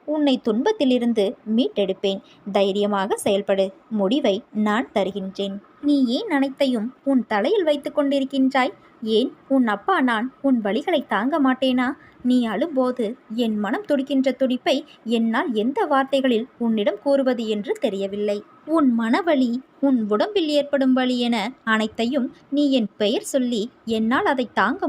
உன்னை துன்பத்திலிருந்து மீட்டெடுப்பேன். தைரியமாக செயல்படு. முடிவை நான் தருகின்றேன். நீ ஏன் அனைத்தையும் உன் தலையில் வைத்துக் கொண்டிருக்கின்றாய்? ஏன் உன் அப்பா நான் உன் வலிகளை தாங்க மாட்டேனா? நீ அழும்போது என் மனம் துடிக்கின்ற துடிப்பை என்னால் எந்த வார்த்தைகளில் உன்னிடம் கூறுவது என்று தெரியவில்லை. உன் மனவலி, உன் உடம்பில் ஏற்படும் வலி என அனைத்தையும் நீ என் பெயர் சொல்லி என்னால் அதை தாங்க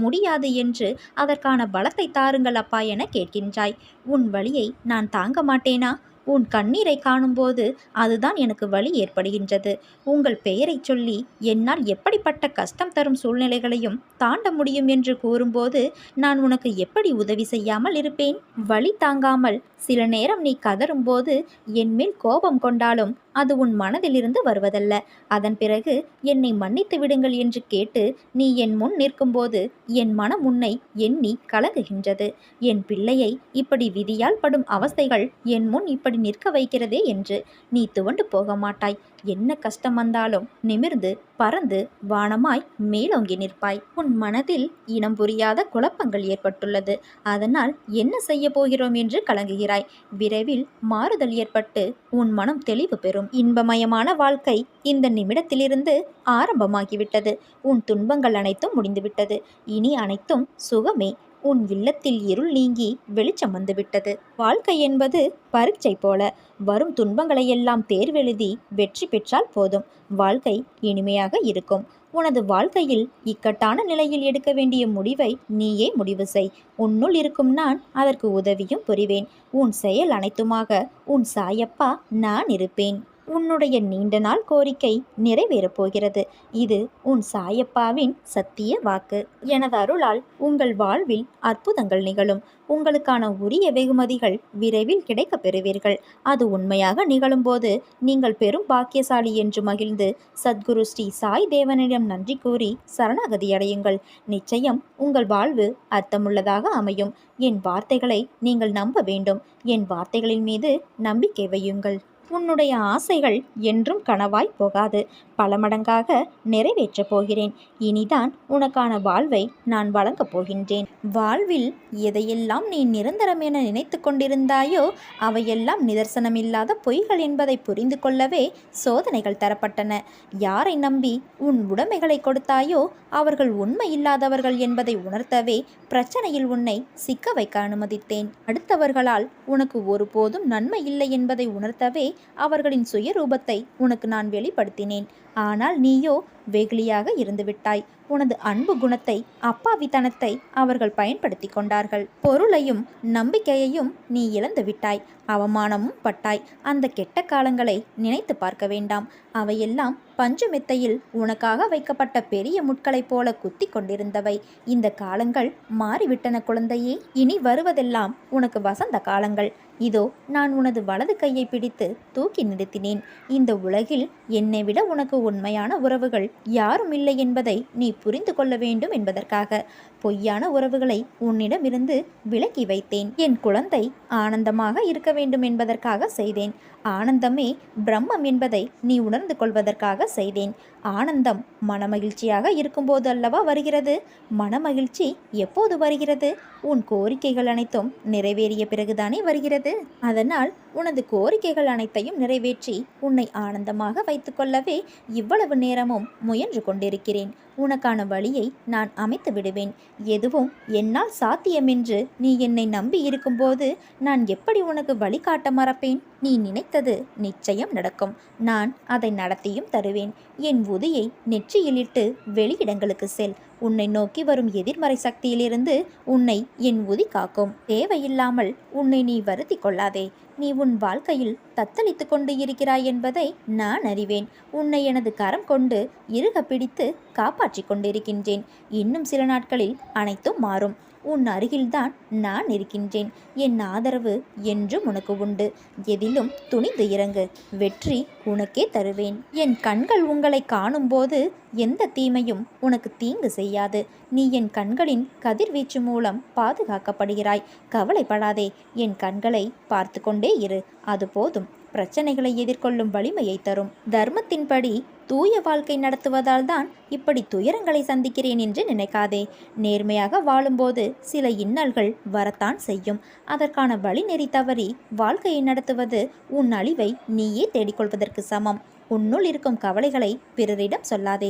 முடியாது என்று அதற்கான பலத்தை தாருங்கள் அப்பா என கேட்கின்றாய். உன் வலியை நான் தாங்க மாட்டேனா? உன் கண்ணீரை காணும்போது அதுதான் எனக்கு வலி ஏற்படுகின்றது. உங்கள் பெயரை சொல்லி என்னால் எப்படிப்பட்ட கஷ்டம் தரும் சூழ்நிலைகளையும் தாண்ட முடியும் என்று கூறும்போது நான் உனக்கு எப்படி உதவி செய்யாமல் இருப்பேன்? வலி தாங்காமல் சில நேரம் நீ கதறும்போது என்மேல் கோபம் கொண்டாலும் அது உன் மனதிலிருந்து வருவதல்ல. அதன் பிறகு என்னை மன்னித்து விடுங்கள் என்று கேட்டு நீ என் முன் நிற்கும்போது என் மனம் உன்னை எண்ணி கலங்குகின்றது. என் பிள்ளையை இப்படி விதியால் படும் அவஸ்தைகள் என் முன் இப்படி நிற்க வைக்கிறதே என்று நீ துவண்டு போக மாட்டாய். என்ன கஷ்டம் வந்தாலும் நிமிர்ந்து பறந்து வானமாய் மேலோங்கி நிற்பாய். உன் மனதில் இனம் புரியாத குழப்பங்கள் ஏற்பட்டுள்ளது. அதனால் என்ன செய்ய போகிறோம் என்று கலங்குகிறாய். விரைவில் மாறுதல் ஏற்பட்டு உன் மனம் தெளிவு பெறும். இன்பமயமான வாழ்க்கை இந்த நிமிடத்திலிருந்து ஆரம்பமாகிவிட்டது. உன் துன்பங்கள் அனைத்தும் முடிந்துவிட்டது. இனி அனைத்தும் சுகமே. உன் இல்லத்தில் இருள் நீங்கி வெளிச்சம் வந்துவிட்டது. வாழ்க்கை என்பது பரீட்சை போல. வரும் துன்பங்களையெல்லாம் தேர்வெழுதி வெற்றி பெற்றால் போதும். வாழ்க்கை இனிமையாக இருக்கும். உனது வாழ்க்கையில் இக்கட்டான நிலையில் எடுக்க வேண்டிய முடிவை நீயே முடிவு செய். உன்னுள் இருக்கும் நான் அதற்கு உதவியும் புரிவேன். உன் செயல் அனைத்துமாக உன் சாயப்பா நான் இருப்பேன். உன்னுடைய நீண்ட நாள் கோரிக்கை நிறைவேறப் போகிறது. இது உன் சாயப்பாவின் சத்திய வாக்கு. எனது அருளால் உங்கள் வாழ்வில் அற்புதங்கள் நிகழும். உங்களுக்கான உரிய வெகுமதிகள் விரைவில் கிடைக்கப் பெறுவீர்கள். அது உண்மையாக நிகழும்போது நீங்கள் பெரும் பாக்கியசாலி என்று மகிழ்ந்து சத்குரு ஸ்ரீ சாய் தேவனிடம் நன்றி கூறி சரணாகதி அடையுங்கள். நிச்சயம் உங்கள் வாழ்வு அர்த்தமுள்ளதாக அமையும். என் வார்த்தைகளை நீங்கள் நம்ப வேண்டும். என் வார்த்தைகளின் மீது நம்பிக்கை வையுங்கள். உன்னுடைய ஆசைகள் என்றும் கனவாய் போகாது. பல மடங்காக நிறைவேற்றப் போகிறேன். இனிதான் உனக்கான வாழ்வை நான் வழங்கப் போகின்றேன். வாழ்வில் எதையெல்லாம் நீ நிரந்தரம் என நினைத்து கொண்டிருந்தாயோ அவையெல்லாம் நிதர்சனமில்லாத பொய்கள் என்பதை புரிந்து கொள்ளவே சோதனைகள் தரப்பட்டன. யாரை நம்பி உன் உடைமைகளை கொடுத்தாயோ அவர்கள் உண்மை இல்லாதவர்கள் என்பதை உணர்த்தவே பிரச்சனையில் உன்னை சிக்க வைக்க அனுமதித்தேன். அடுத்தவர்களால் உனக்கு ஒருபோதும் நன்மை இல்லை என்பதை உணர்த்தவே அவர்களின் சுயரூபத்தை உனக்கு நான் வெளிப்படுத்தினேன். ஆனால் நீயோ வெகுளியாக இருந்துவிட்டாய். உனது அன்பு குணத்தை, அப்பாவித்தனத்தை அவர்கள் பயன்படுத்தி கொண்டார்கள். பொருளையும் நம்பிக்கையையும் நீ இழந்து விட்டாய். அவமானமும் பட்டாய். அந்த கெட்ட காலங்களை நினைத்து பார்க்க வேண்டாம். அவையெல்லாம் பஞ்சு மெத்தையில் உனக்காக வைக்கப்பட்ட பெரிய முட்களைப் போல குத்தி கொண்டிருந்தவை. இந்த காலங்கள் மாறிவிட்டன குழந்தையே. இனி வருவதெல்லாம் உனக்கு வசந்த காலங்கள். இதோ நான் உனது வலது கையை பிடித்து தூக்கி நிறுத்தினேன். இந்த உலகில் என்னை விட உனக்கு உண்மையான உறவுகள் யாரும் இல்லை என்பதை நீ புரிந்து கொள்ள வேண்டும் என்பதற்காக பொய்யான உறவுகளை உன்னிடமிருந்து விலக்கி வைத்தேன். என் குழந்தை ஆனந்தமாக இருக்க வேண்டும் என்பதற்காக செய்தேன். ஆனந்தமே பிரம்மம் என்பதை நீ உணர்ந்து கொள்வதற்காக செய்தேன். ஆனந்தம் மனமகிழ்ச்சியாக இருக்கும்போது அல்லவா வருகிறது. மனமகிழ்ச்சி எப்போது வருகிறது? உன் கோரிக்கைகள் அனைத்தும் நிறைவேறிய பிறகுதானே வருகிறது. அதனால் உனது கோரிக்கைகள் அனைத்தையும் நிறைவேற்றி உன்னை ஆனந்தமாக வைத்துக்கொள்ளவே இவ்வளவு நேரமும் முயன்று கொண்டிருக்கிறேன். உனக்கான வழியை நான் அமைத்து விடுவேன். எதுவும் என்னால் சாத்தியமென்று நீ என்னை நம்பி இருக்கும்போது நான் எப்படி உனக்கு வழிகாட்ட மறப்பேன்? நீ நினைத்தது நிச்சயம் நடக்கும். நான் அதை நடத்தியும் தருவேன். என் உதியை நெற்றியிலிட்டு வெளியிடங்களுக்கு செல். உன்னை நோக்கி வரும் எதிர்மறை சக்தியிலிருந்து உன்னை என் உதி காக்கும். தேவையில்லாமல் உன்னை நீ வருத்தி கொள்ளாதே. நீ உன் வாழ்க்கையில் தத்தளித்து கொண்டு இருக்கிறாய் என்பதை நான் அறிவேன். உன்னை எனது கரம் கொண்டு இறுக பிடித்து காப்பாற்றி கொண்டிருக்கின்றேன். இன்னும் சில நாட்களில் அனைத்தும் மாறும். உன் அருகில்தான் நான் இருக்கின்றேன். என் ஆதரவு என்றும் உனக்கு உண்டு. எதிலும் துணிந்து இறங்கு. வெற்றி உனக்கே தருவேன். என் கண்கள் உங்களை காணும்போது எந்த தீமையும் உனக்கு தீங்கு செய்யாது. நீ என் கண்களின் கதிர்வீச்சு மூலம் பாதுகாக்கப்படுகிறாய். கவலைப்படாதே. என் கண்களை பார்த்து கொண்டே இரு. அது போதும். பிரச்சனைகளை எதிர்கொள்ளும் வலிமையை தரும். தர்மத்தின்படி தூய வாழ்க்கை நடத்துவதால் தான் இப்படி துயரங்களை சந்திக்கிறேன் என்று நினைக்காதே. நேர்மையாக வாழும்போது சில இன்னல்கள் வரத்தான் செய்யும். அதற்கான வழிநெறி தவறி வாழ்க்கையை நடத்துவது உன் அழிவை நீயே தேடிக்கொள்வதற்கு சமம். உன்னுள் இருக்கும் கவலைகளை பிறரிடம் சொல்லாதே.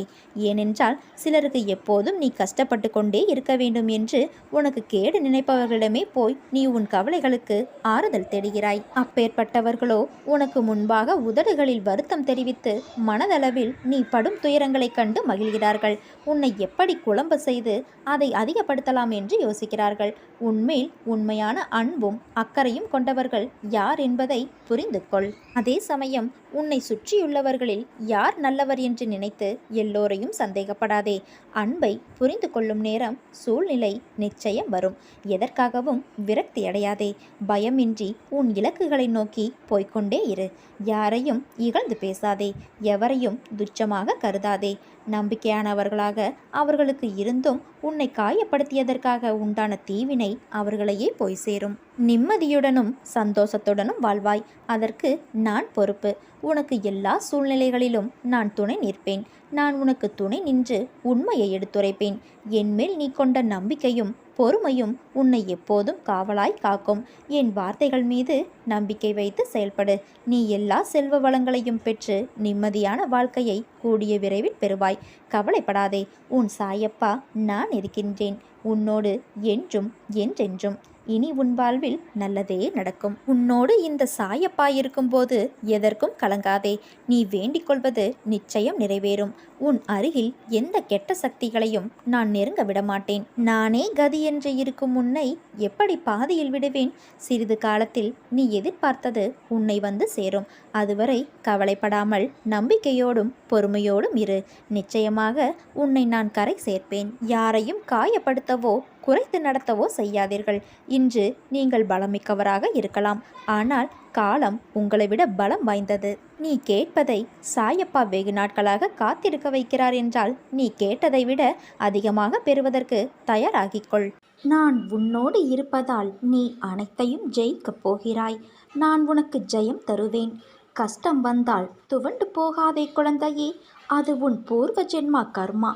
ஏனென்றால் சிலருக்கு எப்போதும் நீ கஷ்டப்பட்டு கொண்டே இருக்க வேண்டும் என்று உனக்கு கேடு நினைப்பவர்களிடமே போய் நீ உன் கவலைகளுக்கு ஆறுதல் தேடுகிறாய். அப்பேற்பட்டவர்களோ உனக்கு முன்பாக உதடுகளில் வருத்தம் தெரிவித்து மனதளவில் நீ படும் துயரங்களைக் கண்டு மகிழ்கிறார்கள். உன்னை எப்படி குழம்ப செய்து அதை அதிகப்படுத்தலாம் என்று யோசிக்கிறார்கள். உன்மேல் உண்மையான அன்பும் அக்கறையும் கொண்டவர்கள் யார் என்பதை புரிந்து கொள். அதே சமயம் உன்னை சுற்றியுள்ளவர்களில் யார் நல்லவர் என்று நினைத்து எல்லோரையும் சந்தேகப்படாதே. அன்பை புரிந்து கொள்ளும் நேரம் சூழ்நிலை நிச்சயம் வரும். எதற்காகவும் விரக்தி அடையாதே. பயமின்றி உன் இலக்குகளை நோக்கி போய்கொண்டே இரு. யாரையும் இகழ்ந்து பேசாதே. எவரையும் துச்சமாக கருதாதே. நம்பிக்கையானவர்களாக அவர்களுக்கு இருந்தும் உன்னை காயப்படுத்தியதற்காக உண்டான தீவினை அவர்களையே போய் சேரும். நிம்மதியுடனும் சந்தோஷத்துடனும் வாழ்வாய். அதற்கு நான் பொறுப்பு. உனக்கு எல்லா சூழ்நிலைகளிலும் நான் துணை நிற்பேன். நான் உனக்கு துணை நின்று உண்மையை எடுத்துரைப்பேன். என்மேல் நீ கொண்ட நம்பிக்கையும் பொறுமையும் உன்னை எப்போதும் காவலாய் காக்கும். என் வார்த்தைகள் மீது நம்பிக்கை வைத்து செயல்படு. நீ எல்லா செல்வ வளங்களையும் பெற்று நிம்மதியான வாழ்க்கையை கூடிய விரைவில் பெறுவாய். கவலைப்படாதே. உன் சாயப்பா நான் இருக்கின்றேன். உன்னோடு என்றும் என்றென்றும். இனி உன் வாழ்வில் நல்லதே நடக்கும். உன்னோடு இந்த சாயப்பா இருக்கும்போது எதற்கும் கலங்காதே. நீ வேண்டிக் கொள்வது நிச்சயம் நிறைவேறும். உன் அருகில் எந்த கெட்ட சக்திகளையும் நான் நெருங்க விடமாட்டேன். நானே கதி என்று இருக்கும் உன்னை எப்படி பாதியில் விடுவேன்? சிறிது காலத்தில் நீ எதிர்பார்த்தது உன்னை வந்து சேரும். அதுவரை கவலைப்படாமல் நம்பிக்கையோடும் பொறுமையோடும் இரு. நிச்சயமாக உன்னை நான் கரை சேர்ப்பேன். யாரையும் காயப்படுத்தவோ குறைத்து நடத்தவோ செய்யாதீர்கள். இன்று நீங்கள் பலமிக்கவராக இருக்கலாம், ஆனால் காலம் உங்களை விட பலம் வாய்ந்தது. நீ கேட்பதை சாயப்பா வெகு நாட்களாக காத்திருக்க வைக்கிறார் என்றால் நீ கேட்டதை விட அதிகமாக பெறுவதற்கு தயாராகிக்கொள். நான் உன்னோடு இருப்பதால் நீ அனைத்தையும் ஜெயிக்கப் போகிறாய். நான் உனக்கு ஜெயம் தருவேன். கஷ்டம் வந்தால் துவண்டு போகாதே குழந்தையே. அது உன் பூர்வ ஜென்மா கர்மா.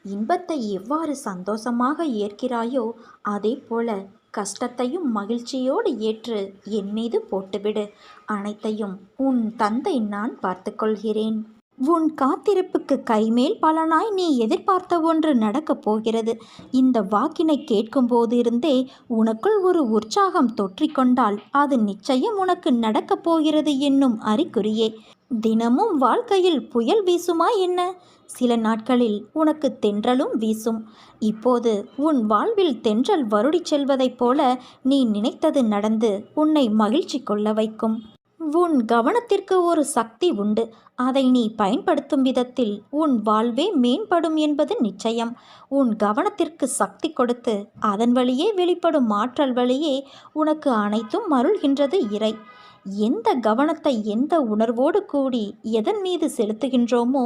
இன்பத்தை எவ்வாறு சந்தோஷமாக ஏற்கிறாயோ அதே போல கஷ்டத்தையும் மகிழ்ச்சியோடு ஏற்று என் மீது போட்டுவிடு. அனைத்தையும் உன் தந்தை நான் பார்த்துக்கொள்கிறேன். உன் காத்திருப்புக்கு கைமேல் பலனாய் நீ எதிர்பார்த்த ஒன்று நடக்கப் போகிறது. இந்த வாக்கினை கேட்கும் போதிருந்தே உனக்குள் ஒரு உற்சாகம் தொற்றிக்கொண்டால் அது நிச்சயம் உனக்கு நடக்கப் போகிறது என்னும் அறிகுறியே. தினமும் வாழ்க்கையில் புயல் வீசுமா என்ன? சில நாட்களில் உனக்கு தென்றலும் வீசும். இப்போது உன் வாழ்வில் தென்றல் வருடி செல்வதைப் போல நீ நினைத்தது நடந்து உன்னை மகிழ்ச்சி கொள்ள வைக்கும். உன் கவனத்திற்கு ஒரு சக்தி உண்டு. அதை நீ பயன்படுத்தும் விதத்தில் உன் வாழ்வே மேம்படும் என்பது நிச்சயம். உன் கவனத்திற்கு சக்தி கொடுத்து அதன் வழியே வெளிப்படும் ஆற்றல் வழியே உனக்கு அனைத்தும் அருள்கின்றது இறை. எந்த கவனத்தை எந்த உணர்வோடு கூடி எதன் மீது செலுத்துகின்றோமோ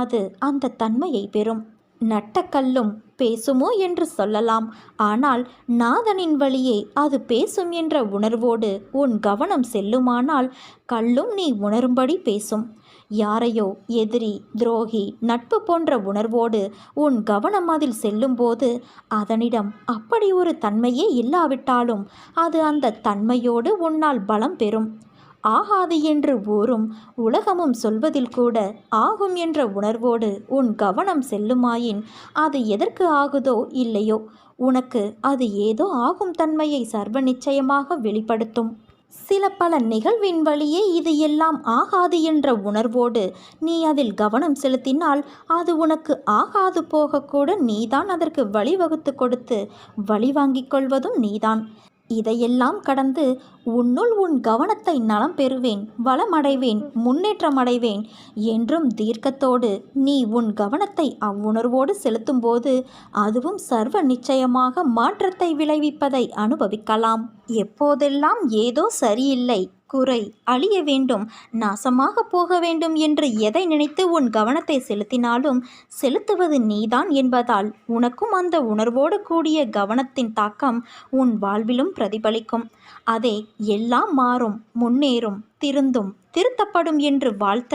அது அந்த தன்மையை பெறும். நட்டக்கல்லும் பேசுமோ என்று சொல்லலாம், ஆனால் நாதனின் வழியே அது பேசும் என்ற உணர்வோடு உன் கவனம் செல்லுமானால் கல்லும் நீ உணரும்படி பேசும். யாரையோ எதிரி, துரோகி, நட்பு போன்ற உணர்வோடு உன் கவனம் அதில் செல்லும்போது அதனிடம் அப்படி ஒரு தன்மையே இல்லாவிட்டாலும் அது அந்த தன்மையோடு உன்னால் பலம் பெறும். ஆகாது என்று ஊரும் உலகமும் சொல்வதில் கூட ஆகும் என்ற உணர்வோடு உன் கவனம் செல்லுமாயின் அது எதற்கு ஆகுதோ இல்லையோ உனக்கு அது ஏதோ ஆகும் தன்மையை சர்வ நிச்சயமாக வெளிப்படுத்தும். சில பல நிகழ்வின் வழியே இது எல்லாம் ஆகாது என்ற உணர்வோடு நீ அதில் கவனம் செலுத்தினால் அது உனக்கு ஆகாது போகக்கூட நீதான் அதற்கு வழிவகுத்து கொடுத்து வழி வாங்கிக் கொள்வதும் நீதான். இதையெல்லாம் கடந்து உன்னுள் உன் கவனத்தை நலம் பெறுவேன், வளமடைவேன், முன்னேற்றமடைவேன் என்றும் தீர்க்கத்தோடு நீ உன் கவனத்தை அவ்வுணர்வோடு செலுத்தும்போது அதுவும் சர்வ நிச்சயமாக மாற்றத்தை விளைவிப்பதை அனுபவிக்கலாம். எப்போதெல்லாம் ஏதோ சரியில்லை, குறை, அழிய வேண்டும், நாசமாக போக வேண்டும் என்று எதை நினைத்து உன் கவனத்தை செலுத்தினாலும் செலுத்துவது நீதான் என்பதால் உனக்கும் அந்த உணர்வோடு கூடிய கவனத்தின் தாக்கம் உன் வாழ்விலும் பிரதிபலிக்கும். அதே எல்லாம் மாறும், முன்னேறும், திருந்தும், திருத்தப்படும் என்று வாழ்த்த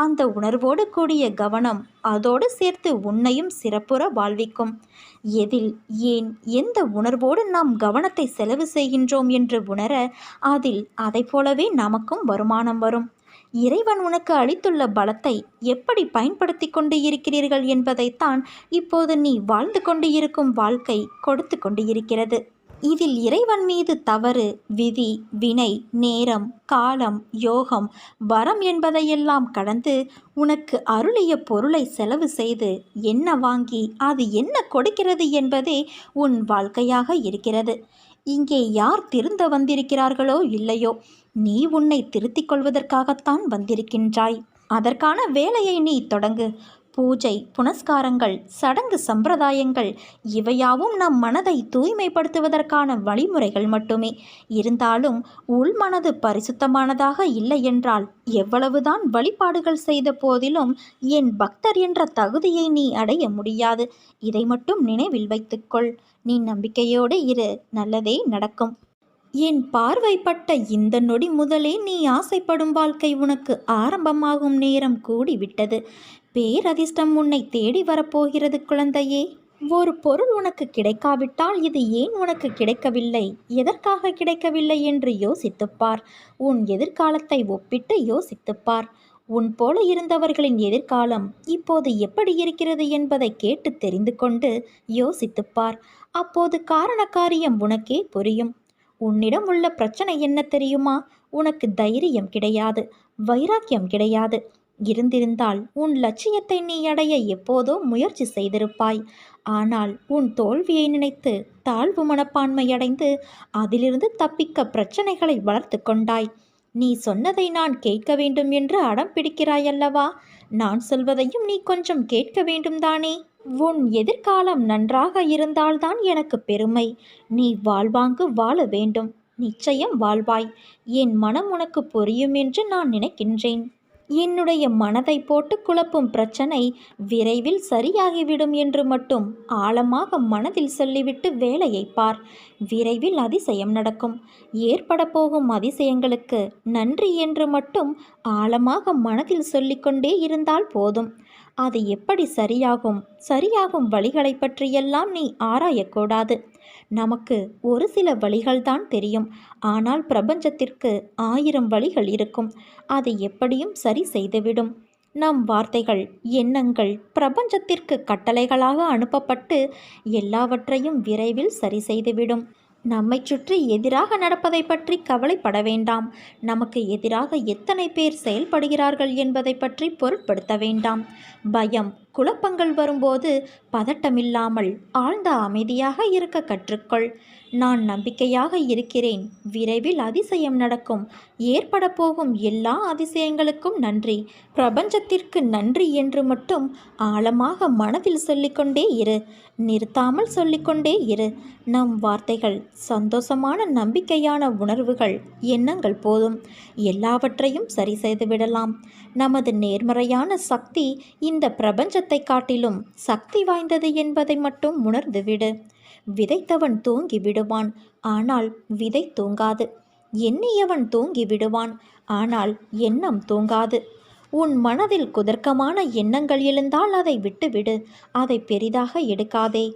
அந்த உணர்வோடு கூடிய கவனம் அதோடு சேர்த்து உன்னையும் சிறப்புற வாழ்விக்கும். எதில், ஏன், எந்த உணர்வோடு நாம் கவனத்தை செலவு செய்கின்றோம் என்று உணர அதில் அதை போலவே நமக்கும் வருமானம் வரும். இறைவன் உனக்கு அளித்துள்ள பலத்தை எப்படி பயன்படுத்தி கொண்டு இருக்கிறீர்கள் என்பதைத்தான் இப்போது நீ வாழ்ந்து கொண்டு இருக்கும் வாழ்க்கை கொடுத்து கொண்டு இருக்கிறது. இதில் இறைவன் மீது தவறு, விதி, வினை, நேரம், காலம், யோகம், வரம் என்பதையெல்லாம் கடந்து உனக்கு அருளிய பொருளை செலவு செய்து என்ன வாங்கி அது என்ன கொடுக்கிறது என்பதே உன் வாழ்க்கையாக இருக்கிறது. இங்கே யார் திருந்த வந்திருக்கிறார்களோ இல்லையோ, நீ உன்னை திருத்திக் கொள்வதற்காகத்தான் வந்திருக்கின்றாய். அதற்கான வேலையை நீ தொடங்கு. பூஜை, புனஸ்காரங்கள், சடங்கு சம்பிரதாயங்கள் இவையாவும் நம் மனதை தூய்மைப்படுத்துவதற்கான வழிமுறைகள் மட்டுமே. இருந்தாலும் உள்மனது பரிசுத்தமானதாக இல்லை என்றால் எவ்வளவுதான் வழிபாடுகள் செய்த போதிலும் என் பக்தர் என்ற தகுதியை நீ அடைய முடியாது. இதை மட்டும் நினைவில் வைத்துக்கொள். நீ நம்பிக்கையோடு இரு, நல்லதே நடக்கும். என் பார்வைப்பட்ட இந்த நொடி முதலே நீ ஆசைப்படும் வாழ்க்கை உனக்கு ஆரம்பமாகும் நேரம் கூடிவிட்டது. பேரதிர்ஷ்டம் உன்னை தேடி வரப்போகிறது குழந்தையே. ஒரு பொருள் உனக்கு கிடைக்காவிட்டால் இது ஏன் உனக்கு கிடைக்கவில்லை, எதற்காக கிடைக்கவில்லை என்று யோசித்துப்பார். உன் எதிர்காலத்தை ஒப்பிட்டு யோசித்துப்பார். உன் போல இருந்தவர்களின் எதிர்காலம் இப்போது எப்படி இருக்கிறது என்பதை கேட்டு தெரிந்து கொண்டு யோசித்துப்பார். அப்போது காரண காரியம் உனக்கே புரியும். உன்னிடம் உள்ள பிரச்சனை என்ன தெரியுமா? உனக்கு தைரியம் கிடையாது, வைராக்கியம் கிடையாது. இருந்திருந்தால் உன் லட்சியத்தை நீ அடைய எப்போதோ முயற்சி செய்திருப்பாய். ஆனால் உன் தோல்வியை நினைத்து தாழ்வு மனப்பான்மை அடைந்து அதிலிருந்து தப்பிக்க பிரச்சனைகளை வளர்த்து கொண்டாய். நீ சொன்னதை நான் கேட்க வேண்டும் என்று அடம் பிடிக்கிறாயல்லவா? நான் சொல்வதையும் நீ கொஞ்சம் கேட்க வேண்டும் தானே? உன் எதிர்காலம் நன்றாக இருந்தால்தான் எனக்கு பெருமை. நீ வாழ்வாங்கு வாழ வேண்டும். நிச்சயம் வாழ்வாய். என் மனம் உனக்கு புரியும் என்று நான் நினைக்கின்றேன். என்னுடைய மனதை போட்டு குழப்பும் பிரச்சனை விரைவில் சரியாகிவிடும் என்று மட்டும் ஆழமாக மனதில் சொல்லிவிட்டு வேலையை பார். விரைவில் அதிசயம் நடக்கும். ஏற்பட போகும் அதிசயங்களுக்கு நன்றி என்று மட்டும் ஆழமாக மனதில் சொல்லிக்கொண்டே இருந்தால் போதும். அது எப்படி சரியாகும் வழிகளை பற்றியெல்லாம் நீ ஆராயக்கூடாது. நமக்கு ஒரு சில வழிகள்தான் தெரியும். ஆனால் பிரபஞ்சத்திற்கு 1000 வழிகள் இருக்கும். அதை எப்படியும் சரி செய்துவிடும். நம் வார்த்தைகள், எண்ணங்கள் பிரபஞ்சத்திற்கு கட்டளைகளாக அனுப்பப்பட்டு எல்லாவற்றையும் விரைவில் சரி செய்துவிடும். நம்மை சுற்றி எதிராக நடப்பதை பற்றி கவலைப்பட வேண்டாம். நமக்கு எதிராக எத்தனை பேர் செயல்படுகிறார்கள் என்பதை பற்றி பொருட்படுத்த வேண்டாம். பயம், குழப்பங்கள் வரும்போது பதட்டமில்லாமல் ஆழ்ந்த அமைதியாக இருக்க கற்றுக்கொள். நான் நம்பிக்கையாக இருக்கிறேன். விரைவில் அதிசயம் நடக்கும். ஏற்பட போகும் எல்லா அதிசயங்களுக்கும் நன்றி. பிரபஞ்சத்திற்கு நன்றி என்று மட்டும் ஆழமாக மனதில் சொல்லிக்கொண்டே இரு. நிறுத்தாமல் சொல்லிக்கொண்டே இரு. நம் வார்த்தைகள், சந்தோஷமான நம்பிக்கையான உணர்வுகள், எண்ணங்கள் போதும். எல்லாவற்றையும் சரி செய்துவிடலாம். நமது நேர்மறையான சக்தி இந்த பிரபஞ்சத்தை காட்டிலும் சக்தி வாய்ந்தது என்பதை மட்டும் உணர்ந்துவிடு. விதைத்தவன் தூங்கி விடுவான், ஆனால் விதை தூங்காது. எண்ணியவன் தூங்கி விடுவான், ஆனால் எண்ணம் தூங்காது. உன் மனதில் குதர்க்கமான எண்ணங்கள் எழுந்தால் அதை விட்டுவிடு. அதை பெரிதாக எடுக்காதே.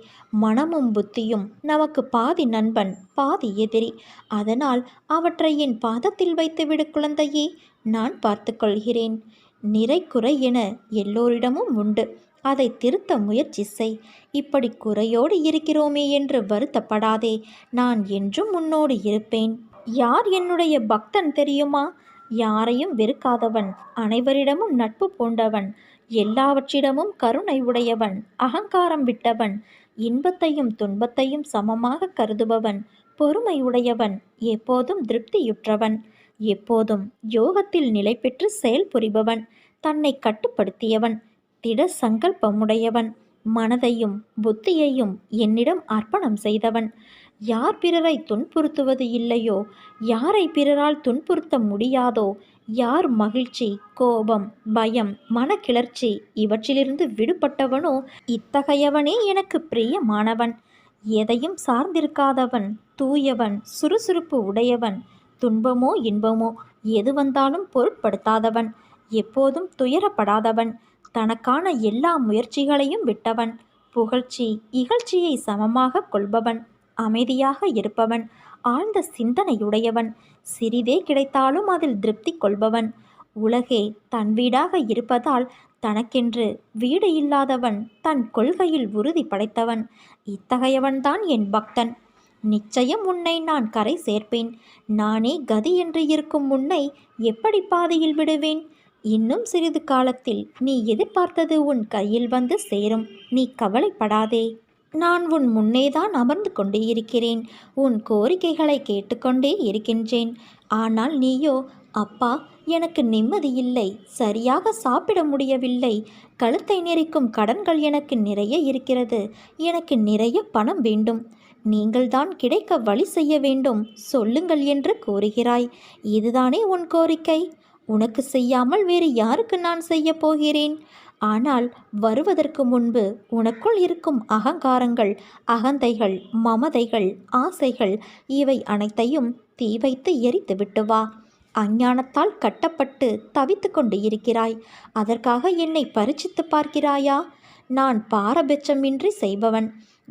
மனமும் புத்தியும் நமக்கு பாதி நண்பன், பாதி எதிரி. அதனால் அவற்றை என் பாதத்தில் வைத்துவிடு குழந்தையே. நான் பார்த்து கொள்கிறேன். நிறை குறை என எல்லோரிடமும் உண்டு. அதை திருத்த முயற்சி செய். இப்படி குறையோடு இருக்கிறோமே என்று வருத்தப்படாதே. நான் என்றும் உன்னோடு இருப்பேன். யார் என்னுடைய பக்தன் தெரியுமா? யாரையும் வெறுக்காதவன், அனைவரிடமும் நட்பு பூண்டவன், எல்லாவற்றிடமும் கருணை உடையவன், அகங்காரம் விட்டவன், இன்பத்தையும் துன்பத்தையும் சமமாக கருதுபவன், பொறுமை உடையவன், எப்போதும் திருப்தியுற்றவன், எப்போதும் யோகத்தில் நிலை பெற்று செயல்புரிபவன், தன்னை கட்டுப்படுத்தியவன், திட சங்கல்பமுடையவன், மனதையும் புத்தியையும் என்னிடம் அர்ப்பணம் செய்தவன். யார் பிறரை துன்புறுத்துவது இல்லையோ, யாரை பிறரால் துன்புறுத்த முடியாதோ, யார் மகிழ்ச்சி, கோபம், பயம், மனக்கிளர்ச்சி இவற்றிலிருந்து விடுபட்டவனோ இத்தகையவனே எனக்கு பிரியமானவன். எதையும் சார்ந்திருக்காதவன், தூயவன், சுறுசுறுப்பு உடையவன், துன்பமோ இன்பமோ எது வந்தாலும் பொருட்படுத்தாதவன், எப்போதும் துயரப்படாதவன், தனக்கான எல்லா முயற்சிகளையும் விட்டவன், புகழ்ச்சி இகழ்ச்சியை சமமாக கொள்பவன், அமைதியாக இருப்பவன், ஆழ்ந்த சிந்தனையுடையவன், சிறிதே கிடைத்தாலும் அதில் திருப்தி கொள்பவன், உலகே தன் வீடாக இருப்பதால் தனக்கென்று வீடு இல்லாதவன், தன் கொள்கையில் உறுதி படைத்தவன், இத்தகையவன்தான் என் பக்தன். நிச்சயம் உன்னை நான் கரை சேர்ப்பேன். நானே கதி என்று இருக்கும் உன்னை எப்படி பாதையில் விடுவேன்? இன்னும் சிறிது காலத்தில் நீ எதிர்பார்த்தது உன் கையில் வந்து சேரும். நீ கவலைப்படாதே. நான் உன் முன்னேதான் அமர்ந்து கொண்டே இருக்கிறேன். உன் கோரிக்கைகளை கேட்டுக்கொண்டே இருக்கின்றேன். ஆனால் நீயோ, அப்பா, எனக்கு நிம்மதியில்லை, சரியாக சாப்பிட முடியவில்லை, கழுத்தை நெரிக்கும் கடன்கள் எனக்கு நிறைய இருக்கிறது, எனக்கு நிறைய பணம் வேண்டும், நீங்கள்தான் கிடைக்க வழி செய்ய வேண்டும், சொல்லுங்கள் என்று கூறுகிறாய். இதுதானே உன் கோரிக்கை? உனக்கு செய்யாமல் வேறு யாருக்கு நான் செய்ய போகிறேன்? ஆனால் வருவதற்கு முன்பு உனக்குள் இருக்கும் அகங்காரங்கள், அகந்தைகள், மமதைகள், ஆசைகள் இவை அனைத்தையும் தீ வைத்து எரித்து விட்டு வா. அஞ்ஞானத்தால் கட்டப்பட்டு தவித்து கொண்டு இருக்கிறாய். அதற்காக என்னை பரீட்சித்து பார்க்கிறாயா? நான் பாரபட்சமின்றி செய்பவன்.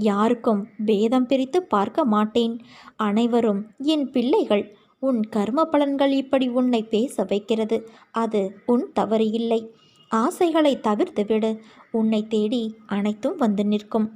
யாருக்கும் பேதம் பிரித்து பார்க்க மாட்டேன். அனைவரும் என் பிள்ளைகள். உன் கர்ம பலன்கள் இப்படி உன்னை பேச வைக்கிறது. அது உன் தவறு இல்லை. ஆசைகளை தவிர்த்து விடு. உன்னை தேடி அனைத்தும் வந்து நிற்கும்.